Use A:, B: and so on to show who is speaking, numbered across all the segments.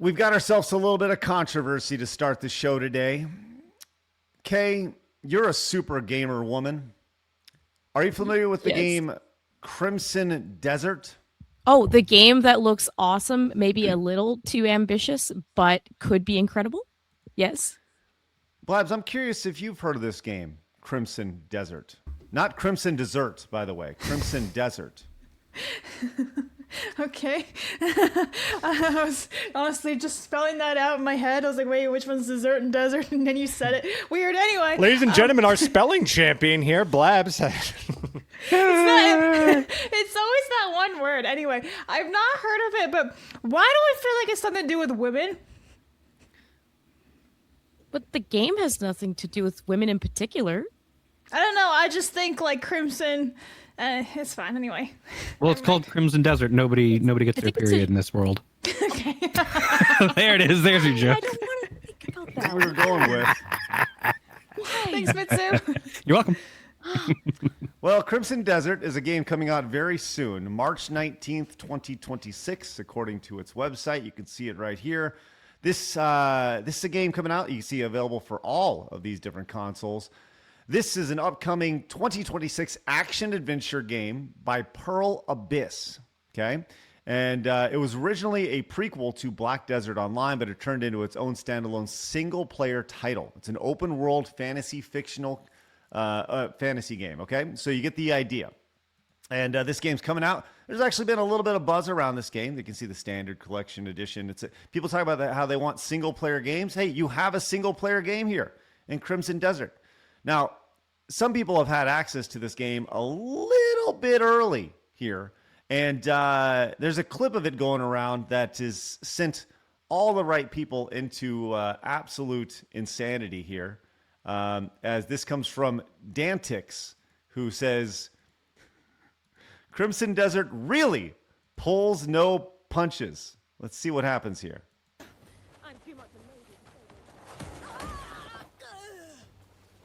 A: We've got ourselves a little bit of controversy to start the show today. Kay, you're a super gamer woman. Are you familiar with the game Crimson Desert?
B: Oh, the game that looks awesome, maybe a little too ambitious, but could be incredible. Yes.
A: Blabs, I'm curious if you've heard of this game, Crimson Desert. Not Crimson Dessert, by the way. Crimson Desert.
C: Okay. I was honestly just spelling that out in my head. I was like, wait, which one's dessert and desert? And then you said it. Weird. Anyway.
D: Ladies and gentlemen, our spelling champion here, Blabs.
C: It's always that one word. Anyway, I've not heard of it, but why do I feel like it's something to do with women?
B: But the game has nothing to do with women in particular.
C: I don't know. I just think like Crimson. It's fine anyway.
E: Well, it's called Crimson Desert. Nobody gets their period in this world.
C: Okay.
E: There it is. There's your
B: I
E: joke.
B: don't want to think about
A: That's
B: that.
A: what we were going with.
C: Thanks, Mitsu.
E: You're welcome.
A: Well, Crimson Desert is a game coming out very soon, March 19th, 2026, according to its website. You can see it right here. This is a game coming out. You can see available for all of these different consoles. This is an upcoming 2026 action-adventure game by Pearl Abyss, okay? And it was originally a prequel to Black Desert Online, but it turned into its own standalone single-player title. It's an open-world fantasy-fictional fantasy game, okay? So you get the idea. And this game's coming out. There's actually been a little bit of buzz around this game. You can see the standard collection edition. People talk about how they want single-player games. Hey, you have a single-player game here in Crimson Desert. Now, some people have had access to this game a little bit early here, and there's a clip of it going around that has sent all the right people into absolute insanity here, as this comes from Dantix, who says, Crimson Desert really pulls no punches. Let's see what happens here.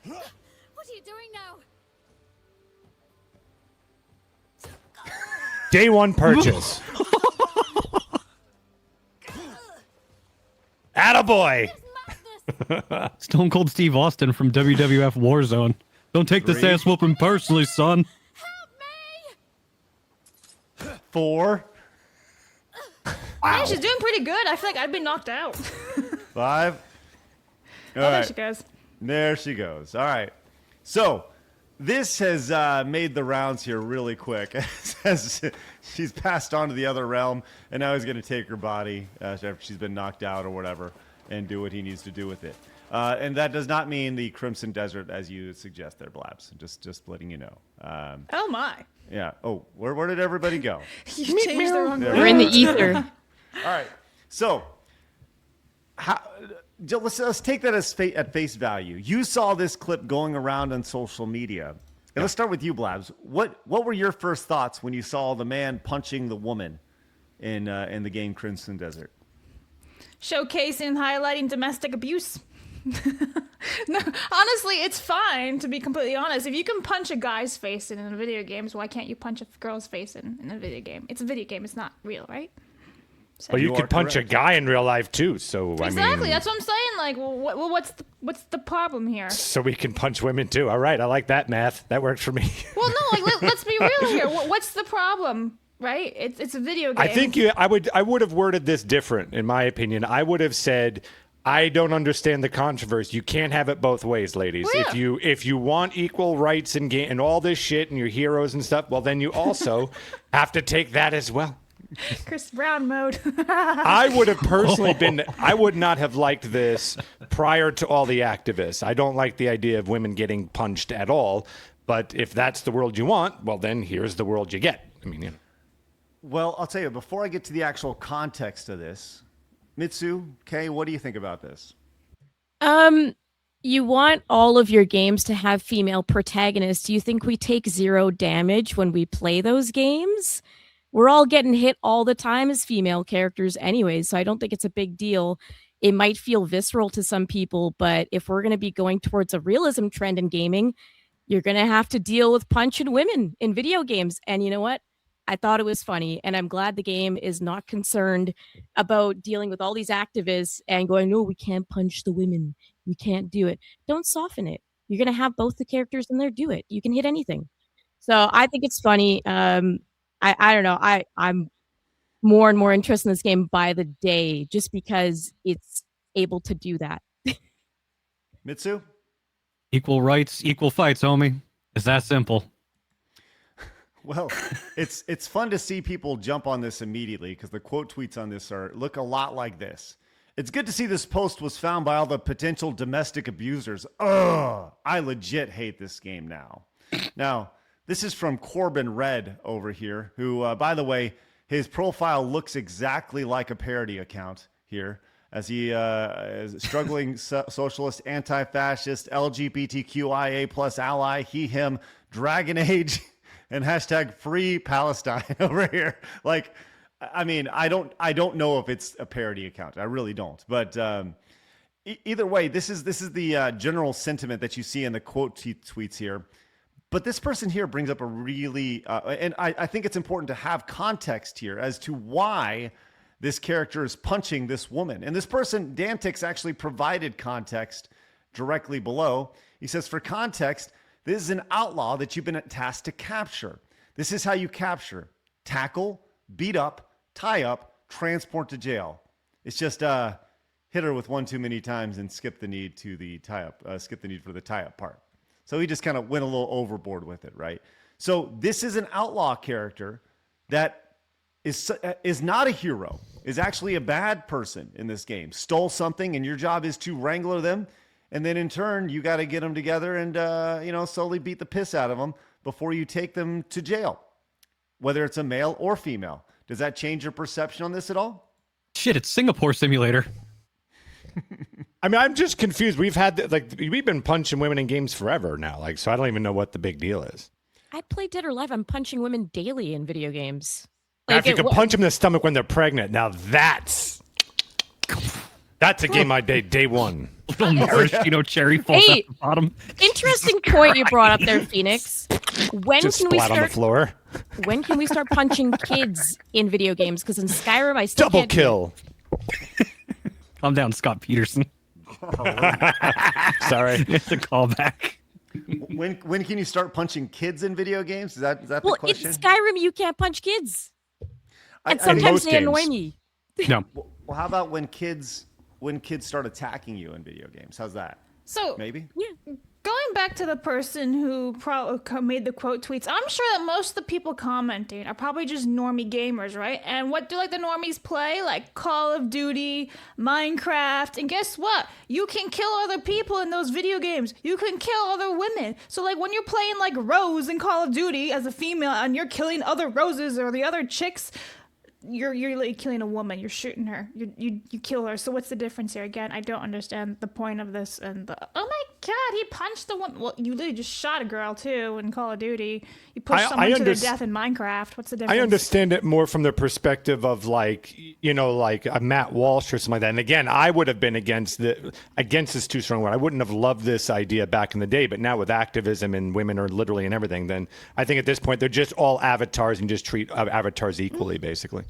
F: What are you doing now?
D: Day one purchase. Attaboy.
E: Stone Cold Steve Austin from WWF Warzone. Don't take this ass whooping personally, son.
F: Help me!
A: 4.
C: Yeah, she's doing pretty good. I feel like I've been knocked out.
A: 5. All
C: There
A: right.
C: she goes.
A: There she goes. All right. So this has made the rounds here really quick. As she's passed on to the other realm, and now he's going to take her body after she's been knocked out or whatever and do what he needs to do with it. And that does not mean the Crimson Desert, as you suggest there, Blabs. Just letting you know.
C: Oh my.
A: Yeah. Oh, where did everybody go?
C: You changed the wrong
A: There
B: We're in the ether.
A: All right. So let's take that as at face value. You saw this clip going around on social media. And let's start with you, Blabs. What were your first thoughts when you saw the man punching the woman in the game Crimson Desert?
C: Showcasing and highlighting domestic abuse. No, honestly, it's fine, to be completely honest. If you can punch a guy's face in a video game, why can't you punch a girl's face in a video game? It's a video game. It's not real, right? So.
D: Well, you
A: You
D: could
A: are
D: punch
A: correct.
D: a guy in real life too. So
C: Exactly.
D: I mean,
C: That's what I'm saying. Like, well, what's the problem here?
D: so we can punch women too. All right, I like that math. That works for me.
C: Well, no, like let's be real here. What's the problem, right? It's a video game.
D: I think I would have worded this different, in my opinion. I would have said, I don't understand the controversy. You can't have it both ways, ladies.
C: Well, yeah.
D: If you want equal rights and and all this shit and your heroes and stuff, well, then you also have to take that as well.
C: Chris Brown mode.
D: I would have personally I would not have liked this prior to all the activists. I don't like the idea of women getting punched at all. But if that's the world you want, well, then here's the world you get. I mean, you know.
A: Well, I'll tell you, before I get to the actual context of this, Mitsu, Kay, what do you think about this?
B: You want all of your games to have female protagonists. Do you think we take 0 damage when we play those games? We're all getting hit all the time as female characters anyways, so I don't think it's a big deal. It might feel visceral to some people, but if we're going to be going towards a realism trend in gaming, you're going to have to deal with punching women in video games. And you know what? I thought it was funny, and I'm glad the game is not concerned about dealing with all these activists and going, no, we can't punch the women. We can't do it. Don't soften it. You're going to have both the characters in there do it. You can hit anything. So I think it's funny. I don't know. I'm more and more interested in this game by the day just because it's able to do that.
A: Mitsu?
E: Equal rights, equal fights, homie. It's that simple.
A: Well, it's fun to see people jump on this immediately because the quote tweets on this look a lot like this. It's good to see this post was found by all the potential domestic abusers. Ugh, I legit hate this game now. Now, this is from Corbin Red over here, who, by the way, his profile looks exactly like a parody account here, as he is a struggling socialist, anti-fascist, LGBTQIA plus ally, he, him, Dragon Age, and hashtag free Palestine over here. Like, I mean, I don't know if it's a parody account. I really don't. But either way, this is the general sentiment that you see in the quote tweets here. But this person here brings up a really, and I think it's important to have context here as to why this character is punching this woman. And this person, Dantix, actually provided context directly below. He says, for context, this is an outlaw that you've been tasked to capture. This is how you capture: tackle, beat up, tie up, transport to jail. It's just hit her with one too many times and skip the need to the tie up, skip the need for the tie up part. So he just kind of went a little overboard with it, right? So this is an outlaw character that is not a hero, is actually a bad person in this game. Stole something, and your job is to wrangle them. And then in turn, you got to get them together and, slowly beat the piss out of them before you take them to jail, whether it's a male or female. Does that change your perception on this at all?
E: Shit, it's Singapore Simulator.
D: I mean, I'm just confused. We've been punching women in games forever now. So I don't even know what the big deal is.
B: I play Dead or Alive. I'm punching women daily in video games.
D: Now, if you can punch them in the stomach when they're pregnant, now that's a game I day one.
E: Little maraschino cherry falls at the bottom.
B: Interesting point you brought up there, Phoenix. When
D: Just
B: can we
D: splat on the
B: start?
D: floor.
B: When can we start punching kids in video games? Because in Skyrim, I still
D: Double
B: can't
D: kill.
E: Calm down, Scott Peterson.
D: Sorry.
E: It's a callback.
A: When can you start punching kids in video games? Is that the
B: Well,
A: question?
B: in Skyrim, you can't punch kids, and
A: I-
B: sometimes
D: most
B: they annoy
D: games.
B: me.
E: No.
A: Well, how about when kids start attacking you in video games? How's that?
C: So
A: Maybe?
C: going back to the person who made the quote tweets, I'm sure that most of the people commenting are probably just normie gamers, right? And what do the normies play? Like Call of Duty, Minecraft, and guess what? You can kill other people in those video games. You can kill other women. So when you're playing Rose in Call of Duty as a female and you're killing other Roses or the other chicks, you're killing a woman. You're shooting her. You kill her. So what's the difference here? Again, I don't understand the point of this. And oh my god, he punched the woman. Well, you literally just shot a girl too in Call of Duty. You pushed someone to their death in Minecraft. What's the difference?
D: I understand it more from the perspective of a Matt Walsh or something like that. And again, I would have been against this too strong word. I wouldn't have loved this idea back in the day, but now with activism and women are literally and everything, then I think at this point they're just all avatars and just treat avatars equally, basically.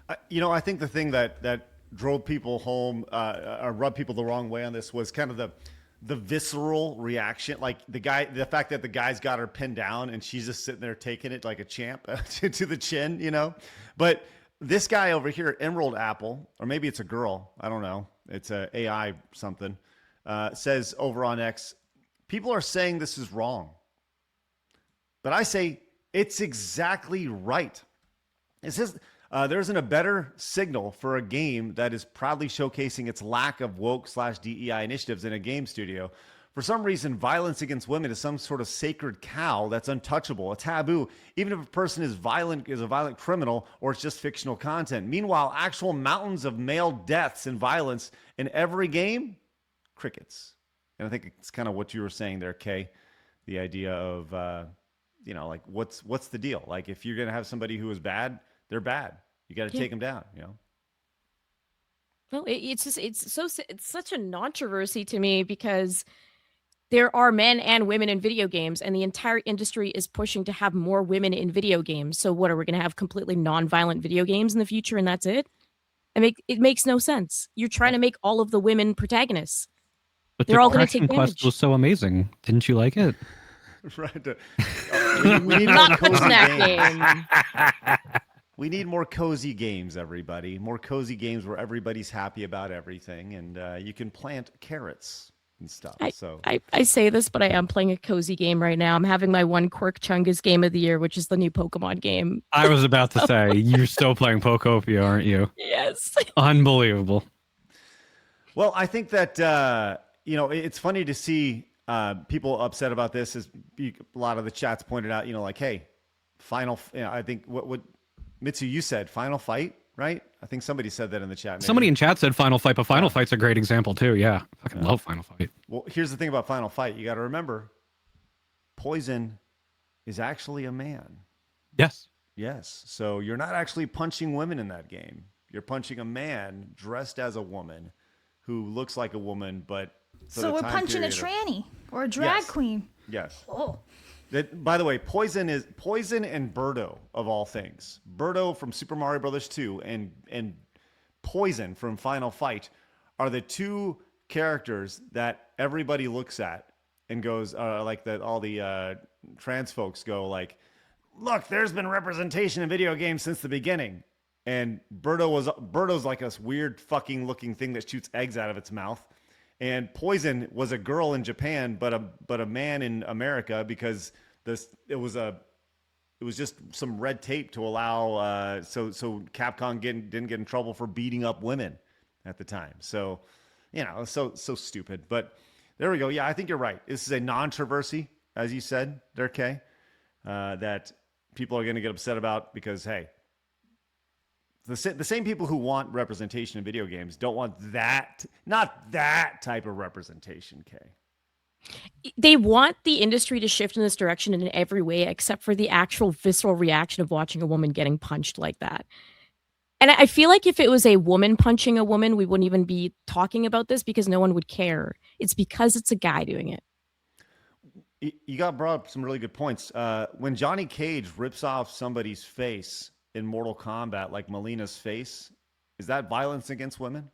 A: I think the thing that drove people home or rubbed people the wrong way on this was kind of the visceral reaction, the fact that the guy's got her pinned down and she's just sitting there taking it like a champ to the chin, But this guy over here, Emerald Apple, or maybe it's a girl, I don't know, it's a AI something, says over on X, people are saying this is wrong, but I say it's exactly right. It says. There isn't a better signal for a game that is proudly showcasing its lack of woke/DEI initiatives in a game studio. For some reason, violence against women is some sort of sacred cow that's untouchable, a taboo, even if a person is a violent criminal or it's just fictional content. Meanwhile, actual mountains of male deaths and violence in every game, crickets. And I think it's kind of what you were saying there, Kay. The idea of, what's the deal? If you're going to have somebody who is bad, they're bad. You got to take them down,
B: Well, it's such a controversy to me because there are men and women in video games, and the entire industry is pushing to have more women in video games. So what are we going to have completely non-violent video games in the future, and that's it? It makes no sense. You're trying to make all of the women protagonists.
E: But
B: They're
E: the
B: all going to
E: Crash
B: take
E: Quest
B: damage.
E: was so amazing. Didn't you like it?
A: Right. We need more
B: Not
A: cozy
B: touching that
A: games.
B: game.
A: We need more cozy games, everybody. More cozy games where everybody's happy about everything, and you can plant carrots and stuff.
B: I say this, but I am playing a cozy game right now. I'm having my one Quirk Chungus game of the year, which is the new Pokemon game.
E: I was about to say, you're still playing Pokopia, aren't you?
B: Yes.
E: Unbelievable.
A: Well, I think that it's funny to see people upset about this. As a lot of the chats pointed out, like, hey, I think what Mitsu, you said final fight, right? I think somebody said that in the chat. Maybe.
E: Somebody in chat said Final Fight, but Final Fight's a great example too. Yeah, I fucking love Final Fight.
A: Well, here's the thing about Final Fight. You got to remember, Poison is actually a man.
E: Yes.
A: Yes. So you're not actually punching women in that game. You're punching a man dressed as a woman who looks like a woman, but
C: So we're punching a tranny or a drag queen.
A: Yes.
C: Oh.
A: By the way, Poison and Birdo of all things. Birdo from Super Mario Brothers 2 and Poison from Final Fight are the two characters that everybody looks at and goes like that. All the trans folks go like, "Look, there's been representation in video games since the beginning." And Birdo's like this weird fucking looking thing that shoots eggs out of its mouth. And Poison was a girl in Japan, but a man in America because it was just some red tape to allow so Capcom didn't get in trouble for beating up women at the time. So so stupid. But there we go. Yeah, I think you're right. This is a non-controversy, as you said, Dirk, that people are going to get upset about because hey. The same people who want representation in video games don't want not that type of representation, Kay.
B: They want the industry to shift in this direction in every way, except for the actual visceral reaction of watching a woman getting punched like that. And I feel like if it was a woman punching a woman, we wouldn't even be talking about this because no one would care. It's because it's a guy doing it.
A: You got brought up some really good points. When Johnny Cage rips off somebody's face in Mortal Kombat, like Melina's face, is that violence against women?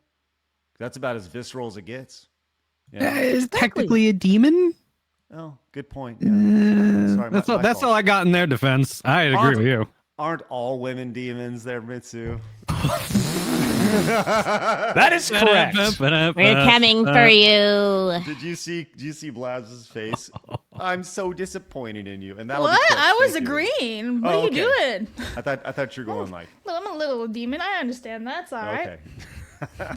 A: That's about as visceral as it gets. Yeah.
E: Is technically a demon?
A: Oh, good point. Yeah. Sorry,
E: That's all I got in their defense. I agree with you.
A: Aren't all women demons there, Mitsu?
D: That is correct.
B: We're coming for you.
A: Did you see Blabs' face? I'm so disappointed in you. And that
C: What? I was agreeing. What are you doing?
A: I thought you were going like.
C: Look, I'm a little demon. I understand. That's all right.
A: Okay.